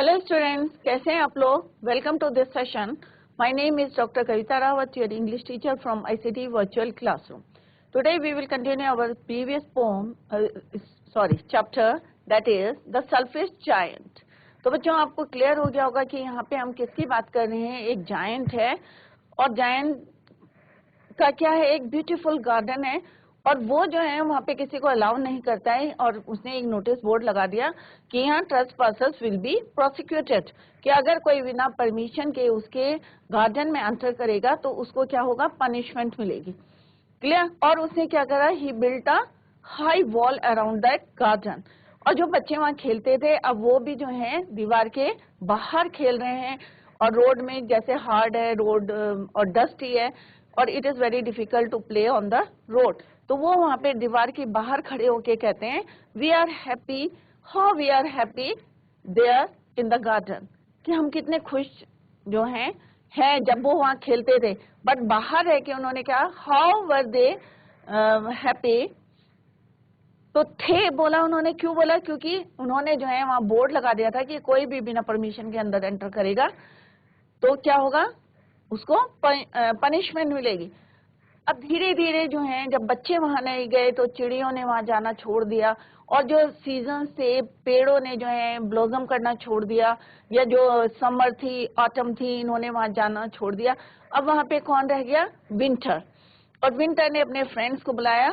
Hello students, कैसे हैं आप लोग? Welcome to this session. My name is doctor Kavita Rawat, your English teacher from ICT virtual classroom. Today we will continue our previous chapter, that is the selfish giant. तो बच्चों, आपको clear हो गया होगा कि यहाँ पे हम किसकी बात कर रहे हैं. एक जायंट है और जायंट का क्या है, एक ब्यूटीफुल गार्डन है और वो जो है वहाँ पे किसी को अलाउ नहीं करता है. और उसने एक नोटिस बोर्ड लगा दिया कि यहाँ ट्रेसपासर्स विल बी प्रोसिक्यूटेड, कि अगर कोई बिना परमिशन के उसके गार्डन में एंटर करेगा तो उसको क्या होगा, पनिशमेंट मिलेगी. क्लियर? और उसने क्या करा, he built a high wall around that garden. और जो बच्चे वहाँ खेलते थे अब वो भी जो है दीवार के बाहर खेल रहे हैं. और रोड में जैसे हार्ड है रोड और डस्टी है और it is very difficult to play on the road. तो वो वहाँ पे दीवार के बाहर खड़े होके कहते हैं, we are happy, how we are happy there in the garden, कि हम कितने खुश जो हैं जब वो वहाँ खेलते थे. बट बाहर है कि उन्होंने क्या, हाउ वर दे हैप्पी. तो थे बोला उन्होंने, क्यों बोला, क्योंकि उन्होंने जो है वहाँ बोर्ड लगा दिया था कि कोई भी बिना परमिशन के अंदर एंटर करेगा तो क्या होगा, उसको पनिशमेंट मिलेगी. अब धीरे धीरे जो है जब बच्चे वहां नहीं गए तो चिड़ियों ने वहां जाना छोड़ दिया और जो सीजन से पेड़ों ने जो है ब्लॉसम करना छोड़ दिया, या जो समर थी ऑटम थी इन्होंने वहां जाना छोड़ दिया. अब वहां पे कौन रह गया, विंटर. और विंटर ने अपने फ्रेंड्स को बुलाया.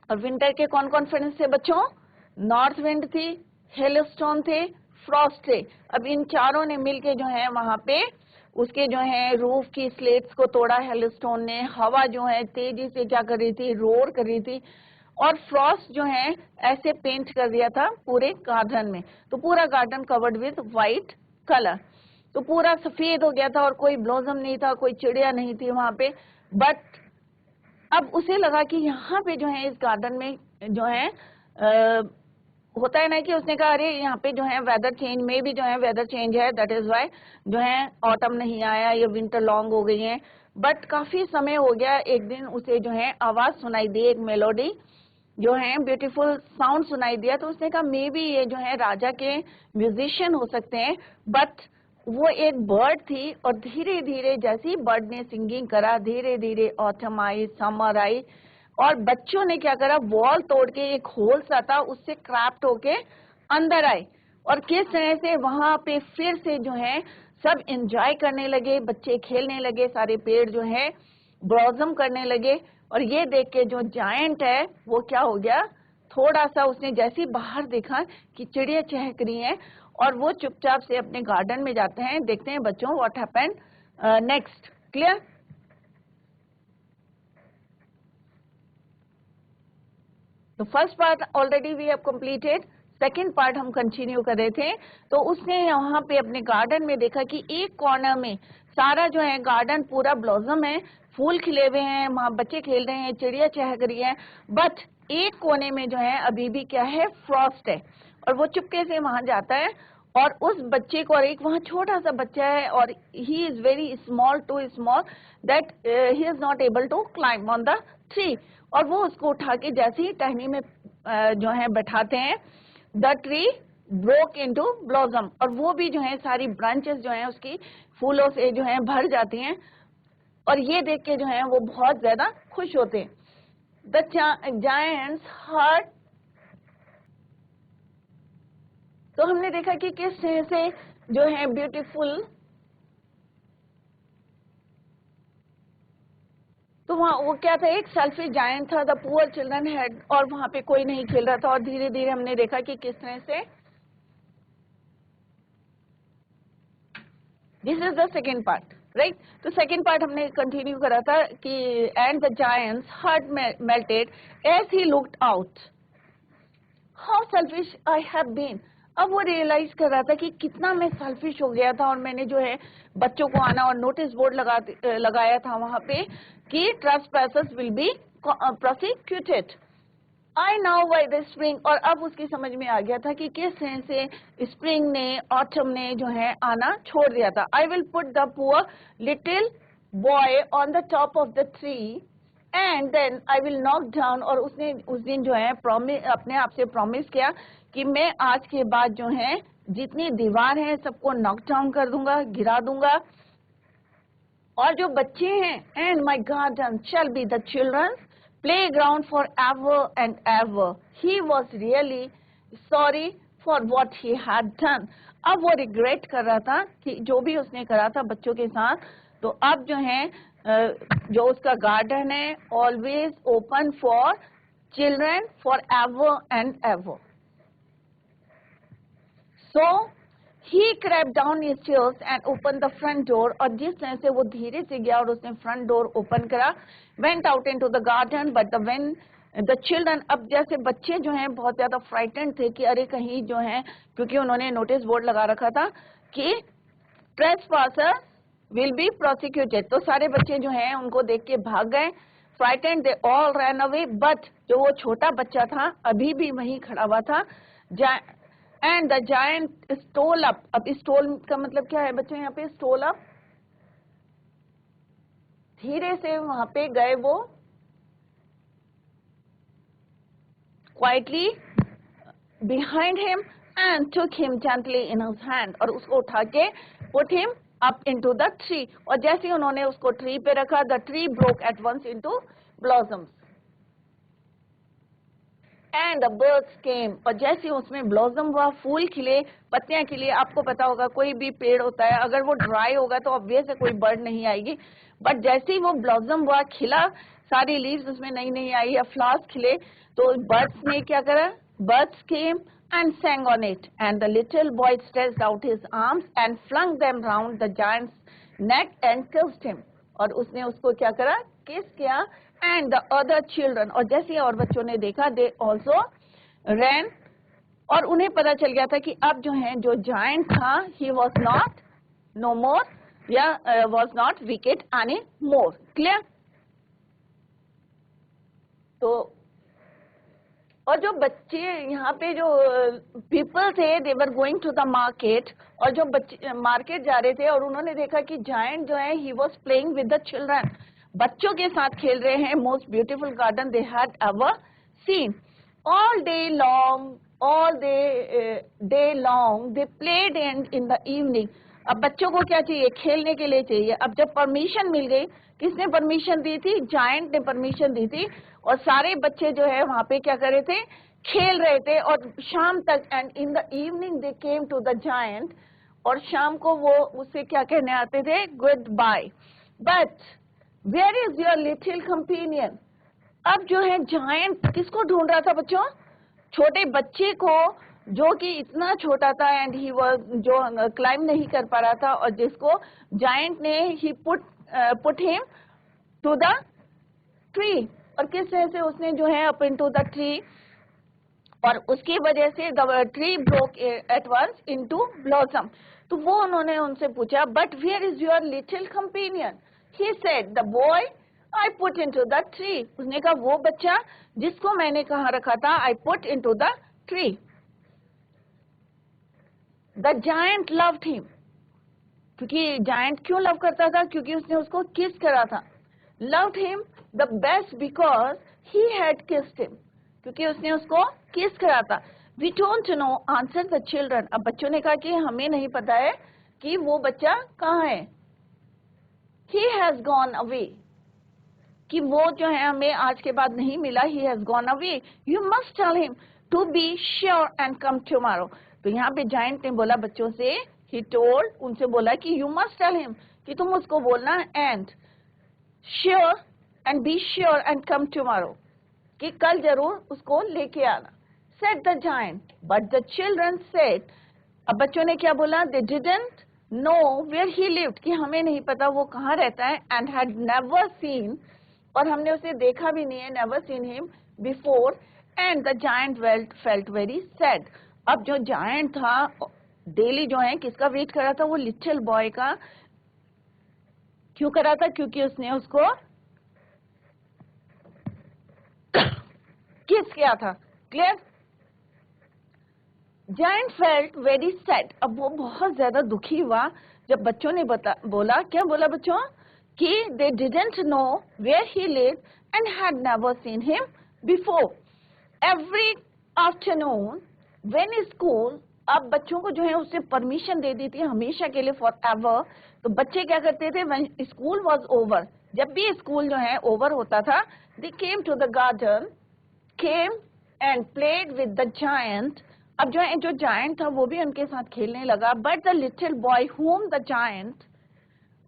और विंटर के कौन कौन फ्रेंड्स थे बच्चों, नॉर्थ विंड थी, हेलस्टोन थे, फ्रॉस्ट थे. अब इन चारों ने मिलके जो है वहां पे उसके जो है रूफ की स्लेट्स को तोड़ा. हेलस्टोन ने, हवा जो है तेजी से क्या कर रही थी, रोर कर रही थी. और फ्रॉस्ट जो है ऐसे पेंट कर दिया था पूरे गार्डन में. तो पूरा garden covered with white colour. तो पूरा सफेद हो गया था और कोई ब्लॉसम नहीं था, कोई चिड़िया नहीं थी वहां पे. बट अब उसे लगा कि यहाँ पे जो है इस गार्डन में जो है होता है ना, कि उसने कहा अरे यहाँ पे जो है वेदर चेंज में भी जो है वेदर चेंज है, दैट इज वाई जो है ऑटम नहीं आया, ये विंटर लॉन्ग हो गई है. बट काफी समय हो गया. एक दिन उसे जो है आवाज सुनाई दी, एक मेलोडी जो है ब्यूटीफुल साउंड सुनाई दिया. तो उसने कहा मे बी ये जो है राजा के म्यूजिशियन हो सकते हैं. बट वो एक बर्ड थी और धीरे धीरे जैसे ही बर्ड ने सिंगिंग करा, धीरे धीरे ऑटम आई, समर आई. और बच्चों ने क्या करा, वॉल तोड़ के एक होल सा था उससे क्राफ्ट होके अंदर आए. और किस तरह से वहां पे फिर से जो है सब एंजॉय करने लगे, बच्चे खेलने लगे, सारे पेड़ जो है ब्लॉसम करने लगे. और ये देख के जो जायंट है वो क्या हो गया, थोड़ा सा उसने जैसे ही बाहर देखा कि चिड़िया चहक रही हैं और वो चुपचाप से अपने गार्डन में जाते हैं. देखते हैं बच्चों व्हाट हैपेंड नेक्स्ट. क्लियर? तो first part already we have completed. Second part हम कंटिन्यू कर रहे थे. तो उसने यहाँ पे अपने गार्डन में देखा कि एक कॉर्नर में सारा जो है गार्डन पूरा ब्लॉसम है, फूल खिले हुए हैं, वहां बच्चे खेल रहे हैं, चिड़िया चहक रही है. बट एक कोने में जो है अभी भी क्या है, फ्रॉस्ट है. और वो चुपके से वहां जाता है और उस बच्चे को, और एक वहां छोटा सा बच्चा है और he is very small, too small that he is not able to climb on the tree. और वो उसको उठा के जैसे ही टहनी में जो है बैठाते हैं, the tree broke into blossom. और वो भी जो है सारी ब्रांचेस जो है उसकी फूलों से जो है भर जाती हैं. और ये देख के जो है वो बहुत ज्यादा खुश होते हैं. The giant's heart. तो हमने देखा कि किस तरह से जो है ब्यूटीफुल, तो वहाँ वो क्या था, एक सेल्फिश जायंट था, द पुअर चिल्ड्रन हैड. और वहां पे कोई नहीं खेल रहा था. और धीरे धीरे हमने देखा कि किस तरह से, this is the second part, right. तो सेकेंड पार्ट हमने कंटिन्यू करा था कि and the giant's heart melted as he looked out, how selfish I have been. अब वो रियलाइज कर रहा था कि कितना मैं सेल्फिश हो गया था और मैंने जो है बच्चों को आना और नोटिस बोर्ड लगाया था वहां पे कि trespassers will be prosecuted. I now by the spring. और अब उसकी समझ में आ गया था कि किस तरह से स्प्रिंग ने, ऑटम ने जो है आना छोड़ दिया था. I will put the poor little boy on the top of the tree and then I will knock down, और उसने उस दिन जो है प्रॉमिस, अपने आप से प्रॉमिस किया कि मैं आज के बाद जो है जितनी दीवार है सबको नॉक डाउन कर दूंगा, गिरा दूंगा। और जो बच्चे हैं, and my garden shall be the children play ground for ever and ever. He was really sorry for what he had done. अब वो रिग्रेट कर रहा था कि जो भी उसने करा था बच्चों के साथ, तो अब जो है जो उसका गार्डन है always open for children for ever and ever. So he crept down his stairs and opened the front door, और जिस तरह से वो धीरे से गया और उसने फ्रंट डोर ओपन करा, went out into the garden, but when the children, अब जैसे बच्चे जो हैं बहुत ज्यादा फ्राइटेंड थे कि अरे कहीं जो है, क्योंकि उन्होंने नोटिस बोर्ड लगा रखा था कि ट्रेसपासर विल बी प्रोसिक्यूटेड, तो सारे बच्चे जो हैं उनको देख के भाग गए। Frightened they all ran away, but जो वो छोटा बच्चा था अभी भी वहीं खड़ा हुआ था। And the giant stole up, अब स्टोल का मतलब क्या है बच्चों, यहाँ पे स्टोल अप, धीरे से वहां पे गए वो, quietly behind him and took him gently in his hand, और उसको उठा के put him up into the tree, और जैसे ही उन्होंने उसको ट्री पे रखा, the tree broke at once into blossoms and the birds came, और जैसे उसमें ब्लॉसम हुआ, फूल खिले, पत्तियां खिली। आपको पता होगा कोई भी पेड़ होता है अगर वो ड्राई होगा तो ऑब्वियस है कोई बर्ड नहीं आएगी, बट जैसे ही वो ब्लॉसम हुआ, खिला, सारी लीव्स उसमें नई नई आई या फ्लावर्स खिले, तो बर्ड्स ने क्या करा, birds came and sang on it, and the little boy stretched out his arms and flung them round the giant's neck and kissed him, और उसने उसको क्या करा, किस किया। and the other children, और जैसे और बच्चों ने देखा, they also ran, और उन्हें पता चल गया था कि अब जो है जो giant था, he was not no more, या was not wicked anymore, clear। तो और जो बच्चे यहाँ पे जो पीपल थे, they were going to the market, और जो बच्चे मार्केट जा रहे थे और उन्होंने देखा कि जायंट जो है he was playing with the children, बच्चों के साथ खेल रहे हैं, most beautiful garden they had ever seen. All day long they played in the evening. अब बच्चों को क्या चाहिए, खेलने के लिए चाहिए। अब जब परमिशन मिल गई, किसने परमिशन दी थी, जायंट ने परमिशन दी थी, और सारे बच्चे जो है वहां पे क्या कर रहे थे, खेल रहे थे, और शाम तक, and in the evening they came to the giant, और शाम को वो उससे क्या कहने आते थे, good bye, but where is your little companion. अब जो है जायंट किसको ढूंढ रहा था बच्चों, छोटे बच्चे को, जो कि इतना छोटा था, एंड ही वाज, जो क्लाइम नहीं कर पा रहा था, और जिसको जायंट ने he put him to the tree, और किस तरह से उसने जो है अप इनटू द ट्री, और उसकी वजह से the tree broke at once into blossom. तो वो उन्होंने उनसे पूछा, but where is your little companion, he said the boy I put into the tree, उसने कहा वो बच्चा जिसको मैंने कहाँ रखा था, I put into the tree. The giant loved him, क्योंकि जायंट क्यों लव करता था, क्योंकि उसने उसको किस करा था। loved him the best because he had kissed him, क्योंकि उसने उसको किस करा था। We don't know, answered the children, अब बच्चों ने कहा कि हमें नहीं पता है कि वो बच्चा कहाँ है। He has gone away, कि वो जो है हमें आज के बाद नहीं मिला, he has gone away, you must tell him to be sure and come tomorrow। तो यहाँ पे जायंट ने बोला बच्चों से, he told, उनसे बोला कि you must tell him, कि तुम उसको बोलना, and sure and be sure and come tomorrow, कि कल जरूर उसको लेके आना। said the giant, but the children said, अब बच्चों ने क्या बोला, they didn't know where he lived, कि हमें नहीं पता वो कहाँ रहता है, and had never seen, और हमने उसे देखा भी नहीं है, never seen him before, and the giant felt very sad। अब जो giant था डेली जो है किसका वेट कर रहा था, वो लिटिल बॉय का। क्यों करा था, क्योंकि उसने उसको किस किया था, clear. Giant felt very sad, अब वो बहुत ज्यादा दुखी हुआ जब बच्चों ने बोला, क्या बोला बच्चों, कि they didn't know where he live, and had never seen him before. Every afternoon when school, अब बच्चों को जो है उससे परमिशन दे दी थी हमेशा के लिए, फॉर एवर. तो बच्चे क्या करते थे, when school was over, जब भी स्कूल जो है ओवर होता था, they came to the garden, came and played with the giant. अब जो है जो जायंट था वो भी उनके साथ खेलने लगा. But the little boy whom the giant,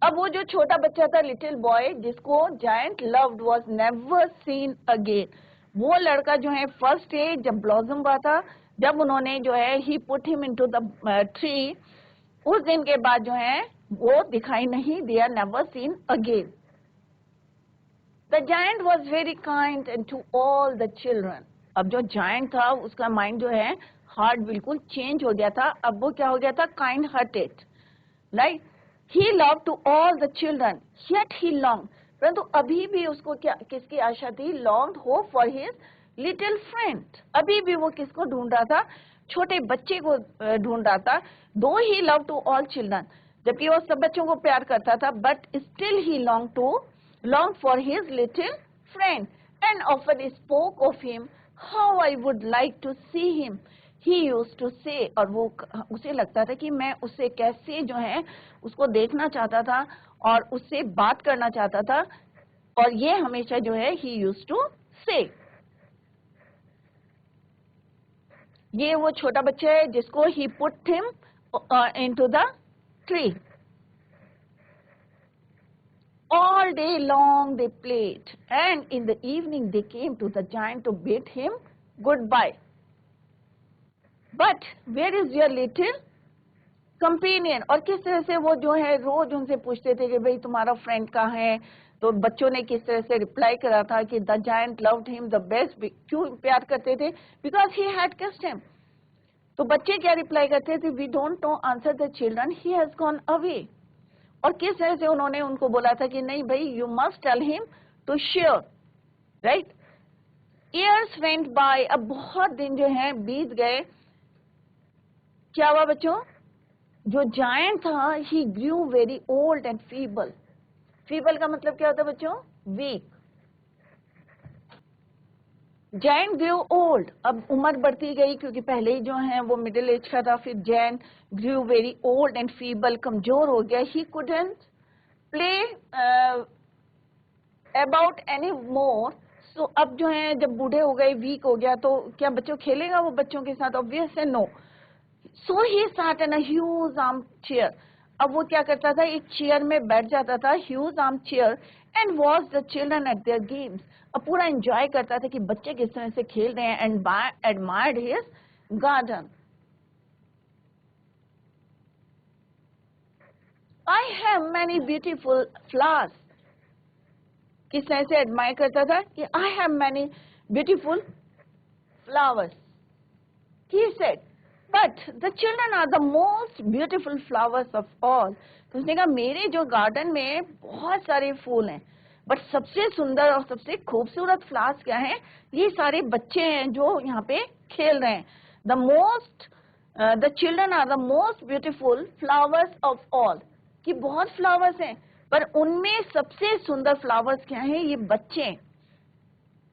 अब वो जो छोटा बच्चा था, लिटिल बॉय जिसको giant loved, was never seen again. वो लड़का जो है फर्स्ट डे जब ब्लॉसम हुआ था, जब उन्होंने जो है he put him into the tree, उस दिन के बाद जो है वो दिखाई नहीं दिया, never seen again. The giant was very kind and to all the children. अब जो जायंट था उसका माइंड जो है हार्ट बिल्कुल चेंज हो गया था. अब वो क्या हो गया था, kind hearted, right. He loved to all the children, yet he longed. परंतु अभी भी उसको क्या, किसकी आशा थी, longed hope for his little friend. अभी भी वो किसको ढूंढ रहा था, छोटे बच्चे को ढूंढ रहा था. Though he loved to all children, जबकि वो सब बच्चों को प्यार करता था, but still he longed for his little friend, and often spoke of him, how I would like to see him. He used to say, और वो उसे लगता था कि मैं उससे कैसे जो है उसको देखना चाहता था और उससे बात करना चाहता था. और ये हमेशा जो है he used to say. ये वो छोटा बच्चा है जिसको he put him into the tree. All day long they played, and in the evening they came to the giant to bid him goodbye. But where is your little companion? और किस तरह से वो जो है रोज उनसे पूछते थे कि भाई तुम्हारा फ्रेंड कहाँ है. तो बच्चों ने किस तरह से रिप्लाई करा था कि the giant loved him the best. क्यों प्यार करते थे, because he had kissed him. तो बच्चे क्या रिप्लाई करते थे, we don't know answer the children, he has gone away. और किस तरह से उन्होंने उनको बोला था कि नहीं भाई, you must tell him to share, right. Years went by. अब बहुत दिन जो है बीत गए. क्या हुआ बच्चों, जो जायंट था he grew very old and feeble. Feeble का मतलब क्या होता है बच्चों, वीक. जायंट ग्रू ओल्ड, अब उम्र बढ़ती गई क्योंकि पहले ही जो है वो मिडिल एज का था. फिर giant grew very old and feeble, कमजोर हो गया. He couldn't play about any more. So अब जो है जब बूढ़े हो गए, वीक हो गया, तो क्या बच्चों खेलेगा वो बच्चों के साथ, ऑब्वियस है no. So he sat in a huge armchair. अब वो क्या करता था, एक चेयर में बैठ जाता था, huge armchair, and watched the children at their games. अब पूरा एंजॉय करता था कि बच्चे किस तरह से खेल रहे हैं, and admired his garden. I have many beautiful flowers. किस तरह से एडमायर करता था कि I have many beautiful flowers. He said, but the children are the most beautiful flowers of all. तो उसने कहा मेरे जो गार्डन में बहुत सारे फूल हैं, बट सबसे सुंदर और सबसे खूबसूरत फ्लावर्स क्या हैं, ये सारे बच्चे हैं जो यहाँ पे खेल रहे हैं. the children are the most beautiful flowers of all. कि बहुत फ्लावर्स हैं, पर उनमें सबसे सुंदर फ्लावर्स क्या हैं, ये बच्चे.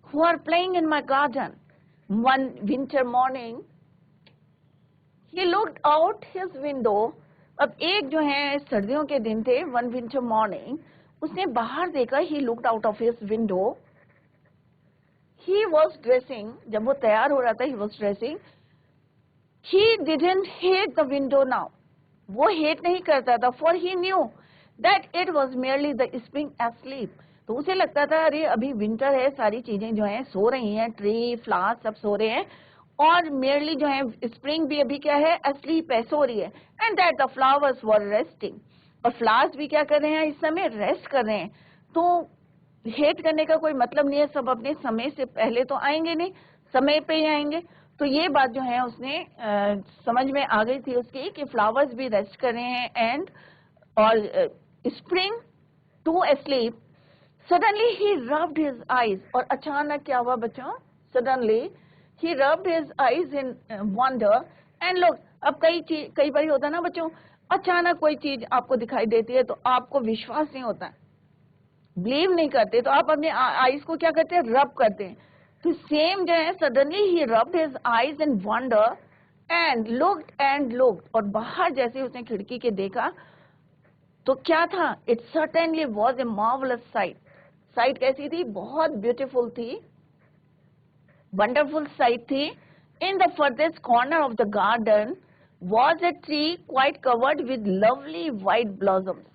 who are playing in my garden. One winter morning he looked out his window. अब एक जो है सर्दियों के दिन थे, one winter morning, उसने बाहर देखा. he looked out of his window. he was dressing. जब वो तैयार हो रहा था, he was dressing. he didn't hate the window now. वो hate नहीं करता था, for he knew that it was merely the spring asleep. तो उसे लगता था अरे अभी विंटर है, सारी चीजें जो हैं सो रही हैं, ट्री फ्लावर्स सब सो रहे हैं, और मेयरली जो है स्प्रिंग भी अभी क्या है, asleep है, सो रही है. And that the flowers were resting. और फ्लावर्स भी क्या कर रहे हैं, इस समय रेस्ट कर रहे हैं. तो हेट करने का कोई मतलब नहीं है, सब अपने समय से पहले तो आएंगे नहीं, समय पे ही आएंगे. तो ये बात जो है उसने समझ में आ गई थी उसकी कि फ्लावर्स भी रेस्ट कर रहे हैं, एंड और spring to asleep. Suddenly he rubbed his eyes. और अचानक क्या हुआ बच्चों, suddenly he rubbed his eyes in wonder. and look, अब कई बार होता है ना बच्चों, अचानक कोई चीज आपको दिखाई देती है तो आपको विश्वास नहीं होता है. बिलीव नहीं करते तो आप अपने आईज को क्या करते हैं, रब करते हैं। तो सेम जो है, suddenly he rubbed his eyes in wonder and looked, और बाहर जैसे उसने खिड़की के देखा तो क्या था, it certainly was a marvellous site. Site कैसी थी, बहुत ब्यूटीफुल थी, वंडरफुल साइट थी। In the farthest corner of the garden was a tree quite covered with lovely white blossoms.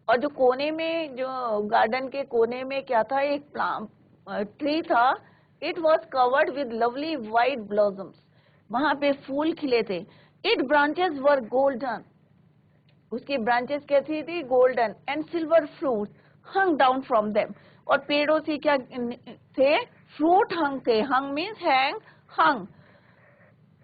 और जो कोने में, जो गार्डन के कोने में क्या था, एक ट्री था, it was covered with lovely white blossoms, वहां पे फूल खिले थे। इट ब्रांचेस वर गोल्डन, उसकी ब्रांचेस कैसी थी, golden, and silver fruit hung down from them, और पेड़ों से क्या थे, फ्रूट हंग थे, हंग मीन्स हैंग, हंग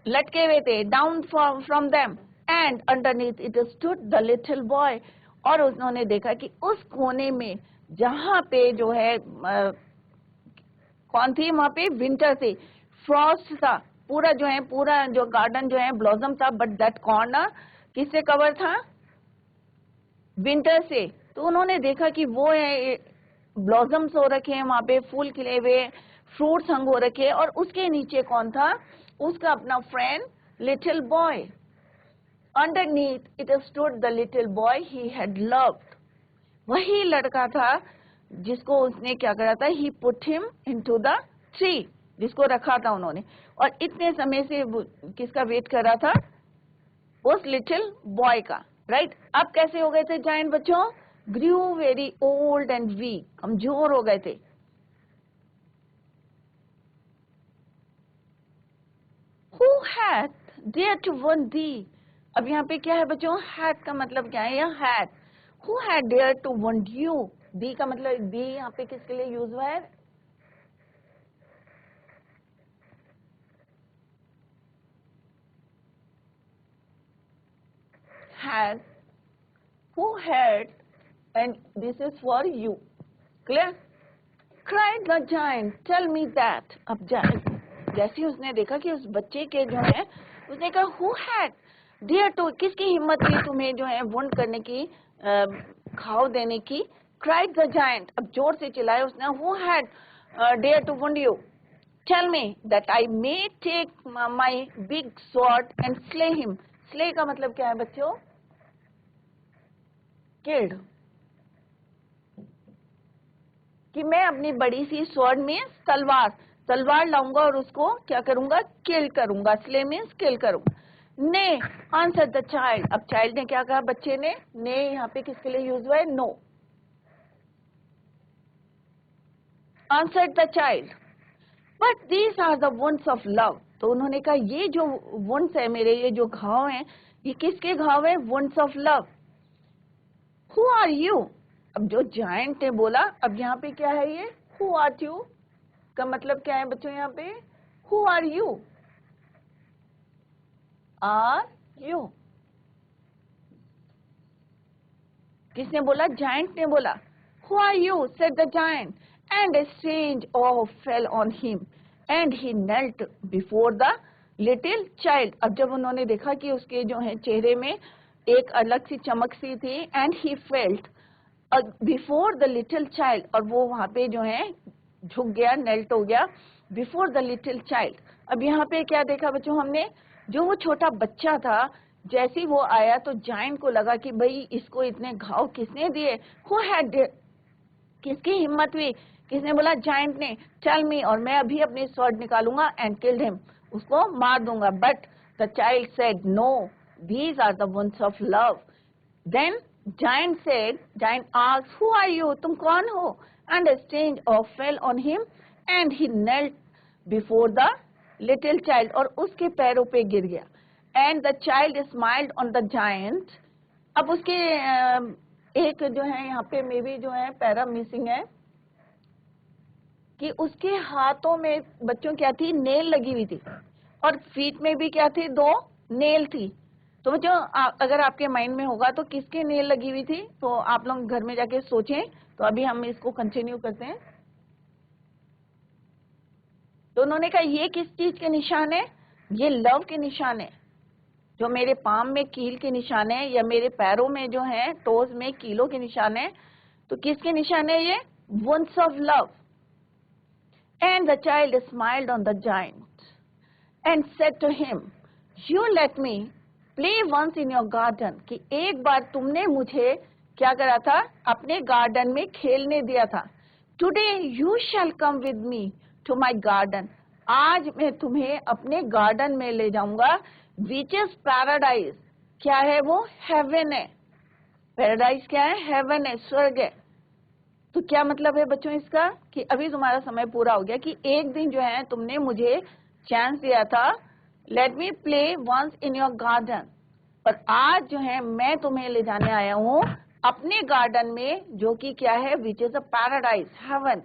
लटके हुए थे, down from them, and underneath it stood the little boy. और उन्होंने देखा कि उस कोने में जहां पे जो है कौन थी, वहां पे विंटर थी, फ्रॉस्ट था, पूरा जो है, पूरा जो गार्डन जो है ब्लॉसम था, बट दैट कॉर्नर किससे कवर था, विंटर से। तो उन्होंने देखा कि वो है ब्लॉसम्स हो रखे हैं वहां पे, फूल खिले हुए, फ्रूट्स हंग हो रखे, और उसके नीचे कौन था, उसका अपना friend little boy. Underneath it stood the little boy he had loved, वही लड़का था जिसको उसने क्या करा था, he put him into the tree, जिसको रखा था उन्होंने, और इतने समय से किसका वेट कर रहा था, उस लिटिल बॉय का, राइट। अब कैसे हो गए थे जायंट बच्चों, ग्रू वेरी ओल्ड एंड वीक, कमजोर हो गए थे। Who had dared to warn thee? अब यहाँ पे क्या है बच्चों, had का मतलब क्या है, यहाँ had। Who had dared to warn you? thee का मतलब, thee यहाँ पे किसके लिए यूज हुआ है, had, who had, and this is for you. Clear? Cried the giant, tell me that. अब जैसे ही उसने देखा कि उस बच्चे के जो है, उसने कहा who had dared to, किसकी हिम्मत हुई तुम्हें जो है वुंड करने की, घाव देने की। Cried the giant, अब जोर से चिल्लाया उसने, who had dared to wound you? Tell me that I may take my big sword and slay him. Slay का मतलब क्या है बच्चों, killed, कि मैं अपनी बड़ी सी स्वॉर्ड में तलवार लाऊंगा और उसको क्या करूंगा, किल करूंगा। स्ले मीन्स किल करूंगा। ने आंसर द चाइल्ड, अब चाइल्ड ने क्या कहा, बच्चे ने, ने यहाँ पे किसके लिए यूज हुआ है, no. Answer the child, but these are the wounds of love. तो उन्होंने कहा ये जो वुंड्स है मेरे, ये जो घाव हैं, ये किसके घाव है, wounds of love. Who are you, अब जो जायंट ने बोला, अब यहाँ पे क्या है ये, हु आर यू का मतलब क्या है बच्चों, यहाँ पे who are you, are you, किसने बोला, जायंट ने बोला। Who are you said the giant, and a strange awe fell on him and he knelt before the little child। अब जब उन्होंने देखा कि उसके जो है चेहरे में एक अलग सी चमक सी थी, and he felt before the little child, और वो वहां पे जो है झुक गया, नेल्ट हो गया बिफोर द लिटिल चाइल्ड। अब यहाँ पे क्या देखा बच्चों हमने, जो वो छोटा बच्चा था, जैसे ही वो आया तो जायंट को लगा कि भाई इसको इतने घाव किसने दिए, हु हैड, किसकी हिम्मत हुई, किसने बोला, जायंट ने, टेल मी, और मैं अभी अपनी स्वॉर्ड निकालूंगा एंड किल्ड हिम, उसको मार दूंगा। But the child said no, these are the wounds of love. Then giant said, giant asked, who are you, तुम कौन हो, and a strange awe fell on him and he knelt before the little child, और उसके पैरों पे गिर गया। and the child smiled on the giant। अब उसके एक जो है यहाँ पे मे बी जो है पैरा मिसिंग है, कि उसके हाथों में बच्चों क्या थी, नेल लगी हुई थी, और फीट में भी क्या थी, दो नेल थी। तो बच्चों अगर आपके माइंड में होगा तो किसके नेल लगी हुई थी, तो आप लोग घर में जाके सोचें। तो अभी हम इसको कंटिन्यू करते हैं। तो उन्होंने कहा ये किस चीज के निशान है, ये लव के निशान है। जो मेरे पाम में कील के निशान है, या मेरे पैरों में जो है टोज में कीलों के निशान है, तो किसके निशान है ये, wounds of love. And the child smiled on the giant and said to him, you let me play once in your garden. कि एक बार तुमने मुझे क्या करा था, अपने गार्डन में खेलने दिया था. Today you shall come with me to my garden. आज मैं तुम्हें अपने गार्डन में ले जाऊंगा, which is paradise. क्या है वो? हेवन है. पैराडाइज क्या है? हेवन है, स्वर्ग है. तो क्या मतलब है बच्चों इसका, कि अभी तुम्हारा समय पूरा हो गया, कि एक दिन जो है तुमने मुझे चांस दिया था, let me play once in your garden, और आज जो है मैं तुम्हें ले जाने आया हूँ अपने गार्डन में, जो कि क्या है, which is a paradise, heaven.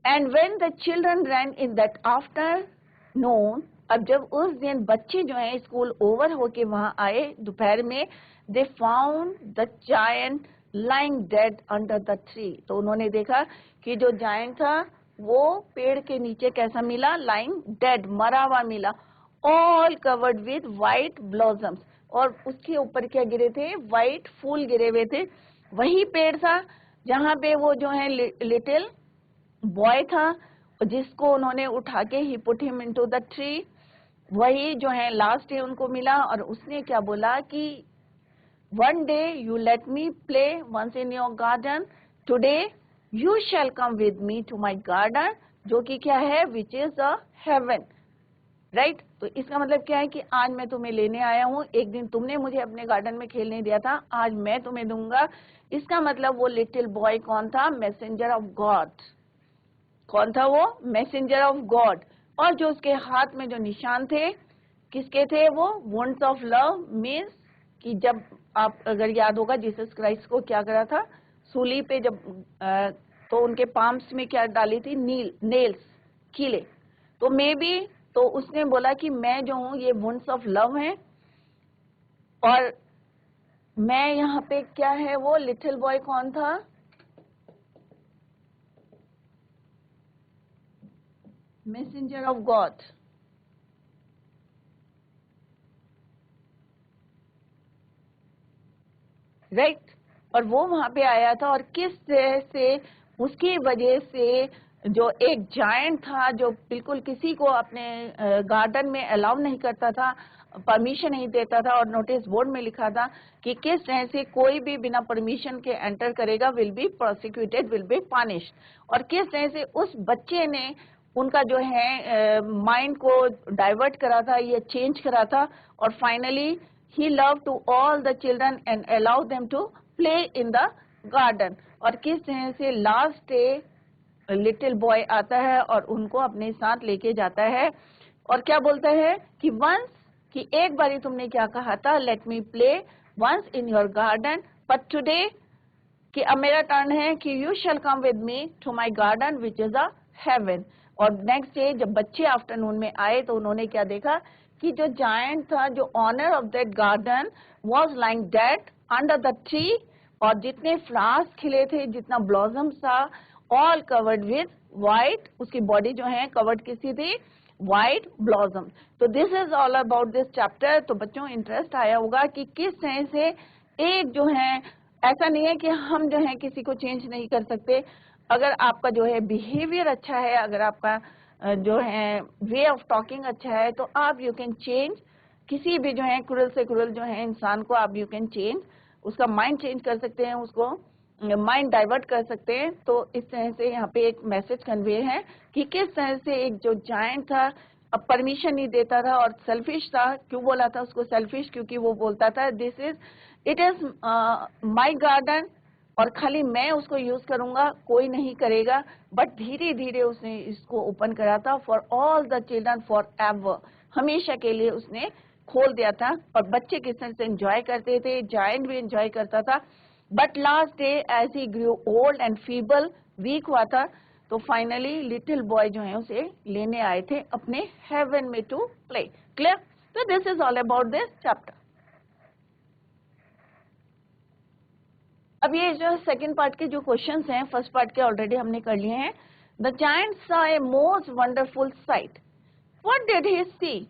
And when the children ran in that afternoon, अब जब उस दिन बच्चे जो है स्कूल ओवर होके वहां आए दोपहर में, they found the giant lying dead under the tree. तो उन्होंने देखा कि जो जायंट था वो पेड़ के नीचे कैसा मिला, lying dead, मरा हुआ मिला, all covered with white blossoms, और उसके ऊपर क्या गिरे थे, white फूल गिरे हुए थे. वही पेड़ था जहाँ पे वो जो है लिटिल बॉय था, जिसको उन्होंने उठा के he put him into the tree. वही जो है लास्ट डे उनको मिला, और उसने क्या बोला कि one day you let me play once in your garden, today you shall come with me to my garden, जो कि क्या है, which is a heaven, right? तो इसका मतलब क्या है कि आज मैं तुम्हें लेने आया हूँ, एक दिन तुमने मुझे अपने गार्डन में खेलने दिया था, आज मैं तुम्हें दूंगा. इसका मतलब वो लिटिल बॉय कौन था, मैसेंजर ऑफ गॉड. कौन था वो, मैसेंजर ऑफ गॉड. और जो उसके हाथ में जो निशान थे, किसके थे वो, वुंड्स ऑफ लव, मीन्स कि जब आप अगर याद होगा जीसस क्राइस्ट को क्या करा था, सूली पे जब तो उनके पाम्स में क्या डाली थी, नेल्स, कीले. तो मे बी तो उसने बोला कि मैं जो हूँ ये वुंड्स ऑफ लव है, और मैं यहाँ पे क्या है, वो लिटिल बॉय कौन था, मैसेंजर ऑफ गॉड. राइट. और वो वहां पे आया था, और किस तरह से उसकी वजह से जो एक जायंट था, जो बिल्कुल किसी को अपने गार्डन में अलाउ नहीं करता था, परमिशन नहीं देता था, और नोटिस बोर्ड में लिखा था कि किस तरह से कोई भी बिना परमिशन के एंटर करेगा will be prosecuted, will be punished. और किस तरह से उस बच्चे ने उनका जो है माइंड को डाइवर्ट करा था, ये चेंज करा था, और finally he loved to all the children and allowed them to play in the garden. और किस तरह से लास्ट डे लिटिल बॉय आता है और उनको अपने साथ लेके जाता है, और क्या बोलता है कि वंस, कि एक बारी तुमने क्या कहा था, let me play once in your garden, but today कि अब मेरा टर्न है कि you shall come with me to my garden which is a heaven. और नेक्स्ट डे जब बच्चे आफ्टरनून में आए तो उन्होंने क्या देखा कि जो जायंट था, जो owner of that garden was lying dead under the tree, और जितने फ्लावर्स खिले थे, जितना ब्लॉसम्स था, ऑल कवर्ड विद वाइट, उसकी बॉडी जो है कवर्ड किसी थी, वाइट ब्लॉसम. तो this is all about this chapter. तो बच्चों इंटरेस्ट आया होगा कि किस तरह से एक जो है, ऐसा नहीं है कि हम जो है किसी को चेंज नहीं कर सकते. अगर आपका जो है बिहेवियर अच्छा है, अगर आपका जो है वे ऑफ टॉकिंग अच्छा है, तो आप यू कैन चेंज किसी भी जो है क्रूरल से क्रूरल जो है इंसान को आप यू कैन चेंज, उसका माइंड चेंज कर सकते हैं, उसको माइंड डाइवर्ट कर सकते हैं. तो इस तरह से यहाँ पे एक मैसेज कन्वे है कि किस तरह से एक जो जायंट था अब परमिशन नहीं देता था और सेल्फिश था. क्यों बोला था उसको सेल्फिश? क्योंकि वो बोलता था this is it is my garden, और खाली मैं उसको यूज करूंगा, कोई नहीं करेगा. बट धीरे धीरे उसने इसको ओपन करा था for all the children for ever, हमेशा के लिए उसने खोल दिया था. और बच्चे किस तरह से एंजॉय करते थे, जायंट भी एंजॉय करता था. But last day as he grew old and feeble, weak हुआ था, तो फाइनली लिटिल बॉय जो है उसे लेने आए थे अपने हेवन में टू प्ले. क्लियर? तो this is all about this chapter. अब ये जो सेकंड पार्ट के जो क्वेश्चंस हैं, फर्स्ट पार्ट के ऑलरेडी हमने कर लिए हैं. The giant saw a most wonderful sight. What did he see?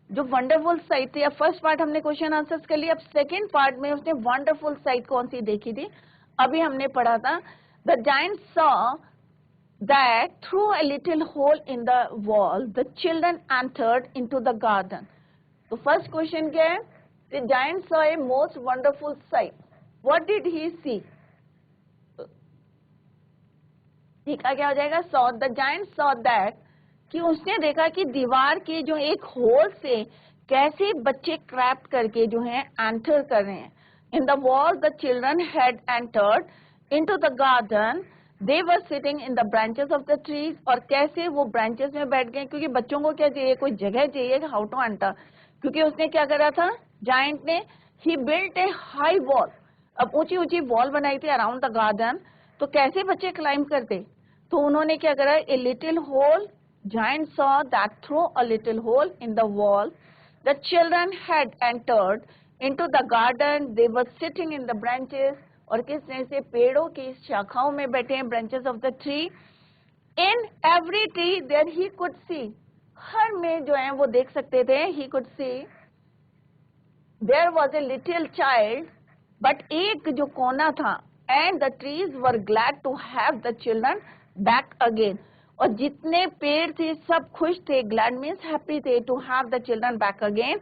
जो वंडरफुल साइट थी, अब फर्स्ट पार्ट हमने क्वेश्चन आंसर्स कर लिया, अब सेकंड पार्ट में उसने वंडरफुल साइट कौन सी देखी थी, अभी हमने पढ़ा था the giant saw that through a little hole in the wall the children entered into the garden. तो फर्स्ट क्वेश्चन क्या है? The giant saw a most wonderful sight. What did he see? ठीक है, क्या हो जाएगा? Saw, the giant saw that, कि उसने देखा कि दीवार के जो एक होल से कैसे बच्चे क्रैप्ट करके जो है एंटर कर रहे हैं. In the wall the children had entered into the garden. They were sitting in the branches of the trees. और कैसे वो ब्रांचेस में बैठ गए, क्योंकि बच्चों को क्या चाहिए, कोई जगह चाहिए हाउ टू एंटर. क्योंकि उसने क्या करा था, जायंट ने, ही बिल्ट ए हाई वॉल. अब ऊंची ऊंची वॉल बनाई थी अराउंड द गार्डन. तो कैसे बच्चे क्लाइंब करते? तो उन्होंने क्या करा, a little hole. Giant saw that through a little hole in the wall the children had entered into the garden. They were sitting in the branches. और किस तरह से पेड़ों की शाखाओं में बैठे हैं, branches of the tree. In every tree there he could see. हर में जो है वो देख सकते थे. He could see there was a little child. But एक जो कोना था, and the trees were glad to have the children back again. और जितने पेड़ थे सब खुश थे. ग्लैड मीन्स हैप्पी थे, to have the children back again.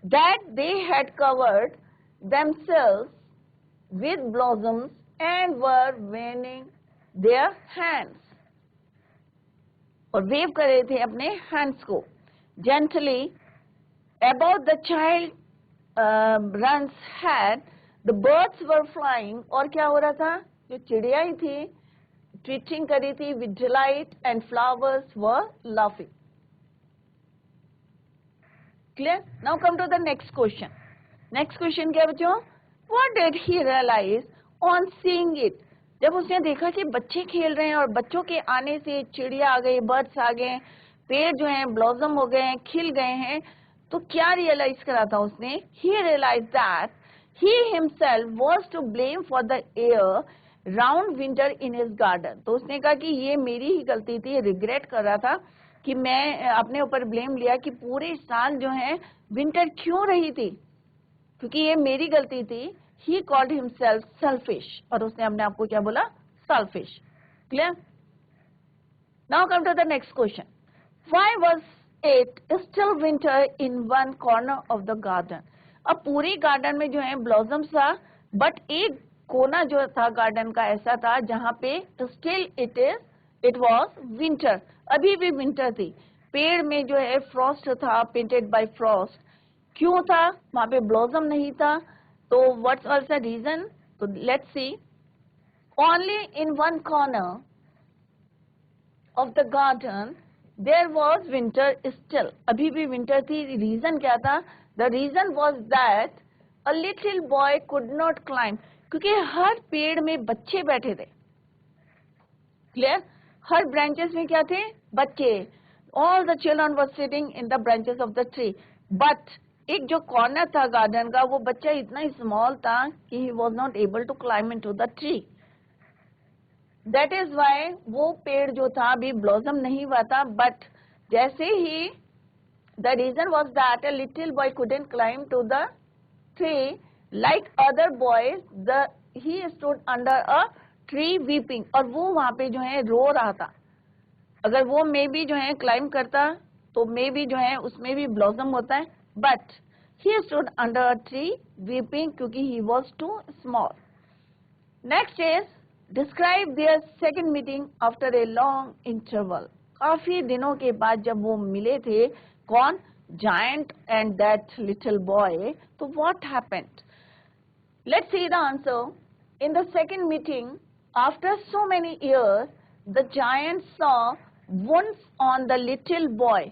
That they had covered themselves with blossoms and were waving their hands. और wave कर रहे थे अपने हैंड्स को. Gently about the child run's head the birds were flying. और क्या हो रहा था, जो चिड़ियाएं थी ट्वीटिंग कर रही थी with delight and flowers were laughing. Clear? Now come to the next question. Next question क्या बच्चों? What did he realize on seeing it? जब उसने देखा कि बच्चे खेल रहे हैं और बच्चों के आने से चिड़िया आ गई, बर्ड्स आ गए, पेड़ जो हैं ब्लॉसम हो गए हैं, खिल गए हैं, तो क्या रियलाइज करा था उसने? He realized that he himself was to blame for the air round winter in his garden. तो उसने कहा कि ये मेरी ही गलती थी. रिग्रेट कर रहा था कि मैं अपने ऊपर ब्लेम लिया कि पूरे साल जो है विंटर क्यों रही थी, क्योंकि ये मेरी गलती थी. He called himself selfish. और उसने अपने आप को क्या बोला? Selfish. Clear? Now come to the next question. Why was it still winter in one corner of the garden? अब पूरी गार्डन में जो है ब्लॉसम्स था, बट एक कोना जो था गार्डन का ऐसा था जहां पे still it was winter. अभी भी विंटर थी. पेड़ में जो है फ्रॉस्ट था, पेंटेड बाय फ्रॉस्ट. क्यों था? वहां पे ब्लॉसम नहीं था. तो व्हाट्स वाज द रीजन? तो let's see. Only in one corner of the garden there was winter still. अभी भी विंटर थी. रीजन क्या था? The reason was that a little boy could not climb. क्योंकि हर पेड़ में बच्चे बैठे थे. क्लियर? हर ब्रांचेस में क्या थे? बच्चे. All the children were sitting in the branches of the tree. But एक जो कॉर्नर था गार्डन का, वो बच्चा इतना स्मॉल था कि he was not able to climb into the tree. That is why वो पेड़ जो था अभी ब्लॉसम नहीं हुआ था. बट जैसे ही the reason was that a little boy couldn't climb to the tree like other boys, he stood under a tree weeping. और वो वहां पे जो है रो रहा था. अगर वो मे बी जो है क्लाइम करता तो मे बी जो है उसमें भी ब्लॉसम होता है. But he stood under a tree weeping क्योंकि he was too small. Next is describe their second meeting after a long interval. काफी दिनों के बाद जब वो मिले थे, कौन? Giant and that little boy. तो what happened? Let's see the answer. In the second meeting, after so many years, the giant saw wounds on the little boy.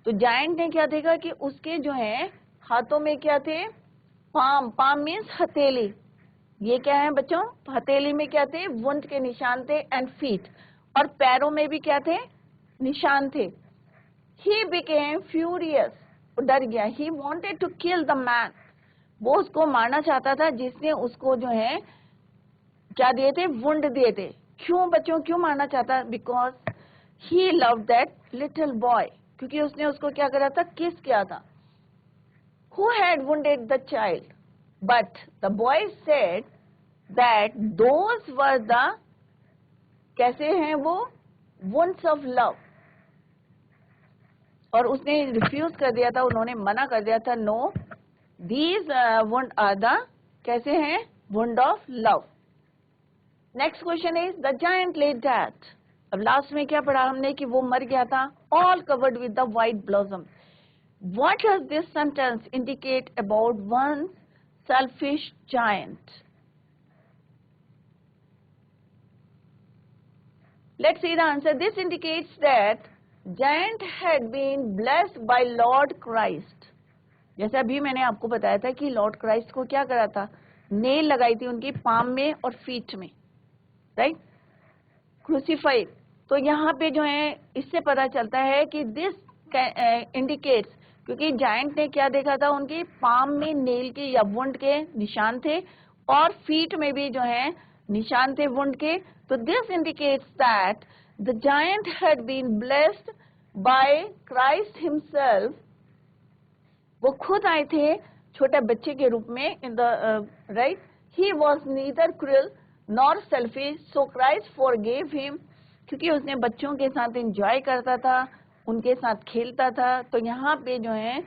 तो जायंट ने क्या देखा कि उसके जो है हाथों में क्या थे? पाम. पाम मीन्स हथेली. ये क्या है बच्चों? हथेली में क्या थे? वुंड के निशान थे. And feet. और पैरों में भी क्या थे? निशान थे. He became furious. डर गया. He wanted to kill the man. वो उसको मारना चाहता था जिसने उसको जो है क्या दिए थे? वुंड दिए थे. क्यों बच्चों, क्यों मारना चाहता? Because he love that little boy. क्योंकि उसने उसको क्या करा था? किस किया था. Who had wounded the child? But the boy said, that those were the, कैसे हैं वो, wounds of love. और उसने रिफ्यूज कर दिया था, उन्होंने मना कर दिया था, no these wound are the, कैसे हैं, wound of love. Next question is the giant lay dead. अब लास्ट में क्या पढ़ा हमने कि वो मर गया था, all covered with the white blossom. What does this sentence indicate about one selfish giant? Let's see the answer. This indicates that giant had been blessed by Lord Christ. जैसे अभी मैंने आपको बताया था कि लॉर्ड क्राइस्ट को क्या करा था, नेल लगाई थी उनकी पाम में और फीट में, राइट, क्रूसीफाइड. तो यहाँ पे जो है इससे पता चलता है कि दिस इंडिकेट्स, क्योंकि जायंट ने क्या देखा था, उनकी पाम में नेल के या वुंड के निशान थे और फीट में भी जो है निशान थे वुंड के. तो this indicates that the giant had been blessed by Christ himself. वो खुद आए थे छोटे बच्चे के रूप में in the right. He was neither cruel nor selfish, so Christ forgave him. क्योंकि उसने बच्चों के साथ एंजॉय करता था, उनके साथ खेलता था. तो यहाँ पे जो है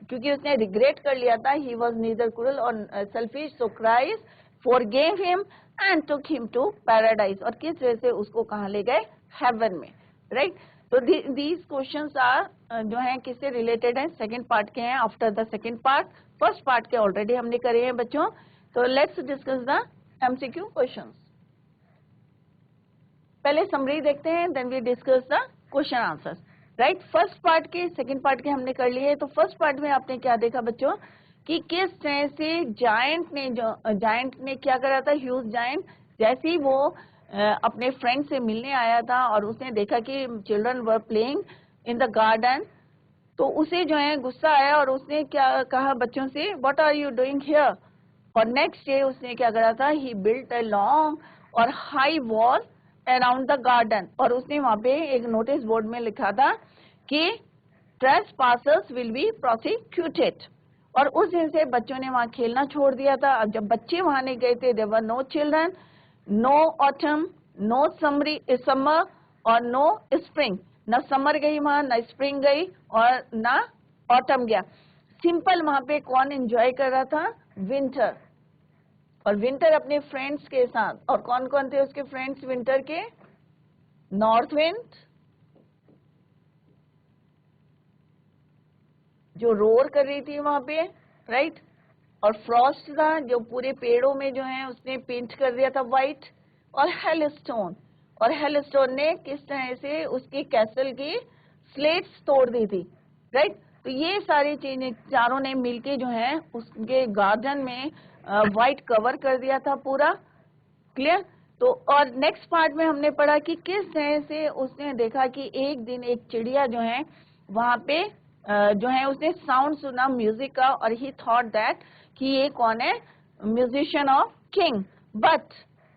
क्योंकि उसने रिग्रेट कर लिया था, ही वॉज नीदर क्रूअल और selfish, so Christ forgave him and took him to paradise. और किस वजह से उसको कहाँ ले गए, हेवन में, राइट. तो दीज क्वेश्चंस आर जो है किससे रिलेटेड है, सेकंड पार्ट के हैं. After the second part, first part के ऑलरेडी हमने करे हैं बच्चों. तो let's discuss the MCQ questions. पहले समरी देखते हैं, then we discuss the question answers, right. First part के सेकंड पार्ट के हमने कर लिए. तो फर्स्ट पार्ट में आपने क्या देखा बच्चों कि किस तरह से जायंट ने क्या करा था, ह्यूज जायंट. जैसे ही वो अपने फ्रेंड से मिलने आया था और उसने देखा कि children were playing in the garden, तो उसे जो है गुस्सा आया और उसने क्या कहा बच्चों से, what are you doing here. और नेक्स्ट डे उसने क्या करा था, ही बिल्ट अ लॉन्ग और high wall around the garden. और उसने वहां पे एक नोटिस बोर्ड में लिखा था कि ट्रेसपासर्स विल बी प्रोसिक्यूटेड. और उस दिन से बच्चों ने वहां खेलना छोड़ दिया था. अब जब बच्चे वहां नहीं गए थे, there were no children, no autumn, no summer और नो स्प्रिंग. न समर गई वहां, न स्प्रिंग गई और न ऑटम गया. सिंपल वहां पे कौन एंजॉय कर रहा था, विंटर. और विंटर अपने फ्रेंड्स के साथ. और कौन कौन थे उसके फ्रेंड्स विंटर के, नॉर्थ विंड जो रोर कर रही थी वहां पे, राइट. और फ्रॉस्ट था जो पूरे पेड़ों में जो है उसने पेंट कर दिया था व्हाइट. और हेलस्टोन, और हेलस्टोन ने किस तरह से उसके कैसल की स्लेट्स तोड़ दी थी, राइट. तो ये सारी चीजें चारों ने मिलके जो है उसके गार्डन में व्हाइट कवर कर दिया था पूरा, क्लियर. तो और नेक्स्ट पार्ट में हमने पढ़ा कि किस तरह से उसने देखा कि एक दिन एक चिड़िया जो है वहां पे जो है उसने साउंड सुना म्यूजिक का और ही थॉट दैट कि ये कौन है, म्यूजिशियन ऑफ किंग. बट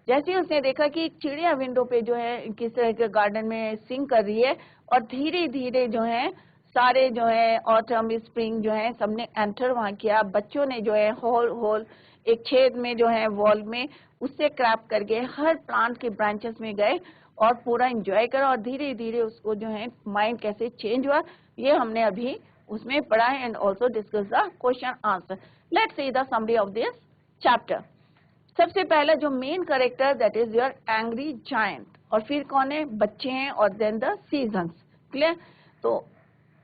जैसे ही उसने देखा कि चिड़िया विंडो पे जो है किस तरह के गार्डन में सिंग कर रही है और धीरे धीरे जो है सारे जो है ऑटम स्प्रिंग जो है सबने एंटर वहां किया. बच्चों ने जो है होल एक छेद में जो है वॉल में उससे क्रैप करके हर प्लांट के ब्रांचेस में गए और पूरा एंजॉय करा. और धीरे धीरे उसको जो है माइंड कैसे चेंज हुआ ये हमने अभी उसमें पढ़ा है. And also discuss the question answer. Let's see the summary of this chapter. सबसे पहला जो main character that is your angry giant. और फिर कौन है, बच्चे हैं. और देन द सीजन्स, क्लियर. तो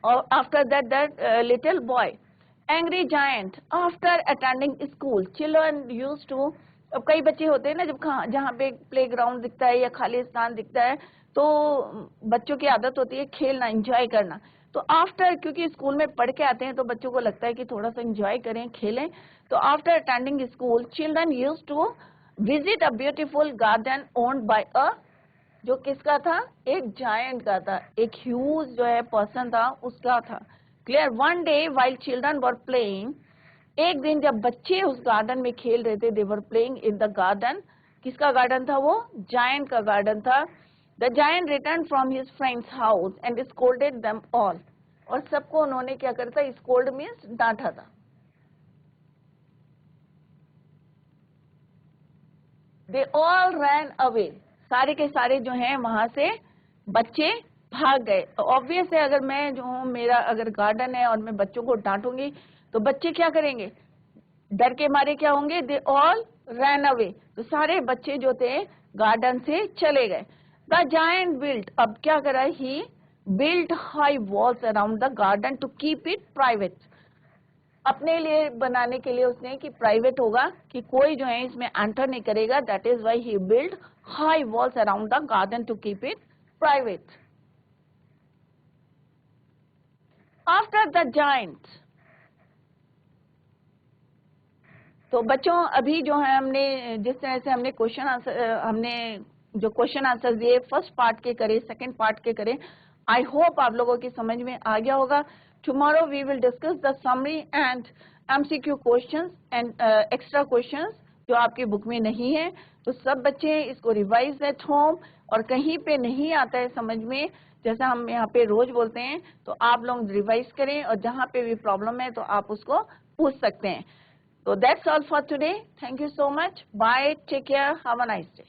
after that little boy, angry giant. After attending school, children used to, अब कई बच्चे होते हैं ना जब जहाँ पे प्ले ग्राउंड दिखता है या खाली स्थान दिखता है तो बच्चों की आदत होती है खेलना, एंजॉय करना. तो आफ्टर, क्योंकि स्कूल में पढ़ के आते हैं तो बच्चों को लगता है कि थोड़ा सा एंजॉय करें, खेलें. तो after attending school, children used to visit a beautiful garden owned by a, जो किसका था, एक जायंट का था, एक ह्यूज जो है पर्सन था उसका था, clear. One day while children were playing, एक दिन जब बच्चे उस गार्डन में खेल रहे थे, they were playing in the garden. किसका गार्डन था वो, जायंट का गार्डन था. The giant return from his friends house and scolded them all. और सबको उन्होंने क्या करता, स्कोल्ड मीन्स डांटा था. दे ऑल रैन अवे, सारे के सारे जो हैं वहां से बच्चे भाग गए। ऑब्वियस है, अगर मैं जो हूँ, मेरा अगर गार्डन है और मैं बच्चों को डांटूंगी तो बच्चे क्या करेंगे, डर के मारे क्या होंगे, दे ऑल रैन अवे, तो सारे बच्चे जो थे गार्डन से चले गए। द जायंट बिल्ट, अब क्या करा, he built high walls around the garden to keep it private, अपने लिए बनाने के लिए उसने कि प्राइवेट होगा, कि कोई जो है इसमें एंटर नहीं करेगा, that is why he build high walls around the garden to keep it private. After the giant, तो बच्चों अभी जो है हमने जिस तरह से हमने क्वेश्चन आंसर, हमने जो क्वेश्चन आंसर दिए फर्स्ट पार्ट के करें, सेकंड पार्ट के करें, आई होप आप लोगों की समझ में आ गया होगा। Tomorrow we will discuss the summary and MCQ questions and extra questions जो आपकी बुक में नहीं है। तो सब बच्चे इसको रिवाइज एट होम, और कहीं पे नहीं आता है समझ में, जैसा हम यहाँ पे रोज बोलते हैं, तो आप लोग रिवाइज करें, और जहाँ पे भी प्रॉब्लम है तो आप उसको पूछ सकते हैं। So that's all for today. Thank you so much. Bye. Take care. Have a nice day.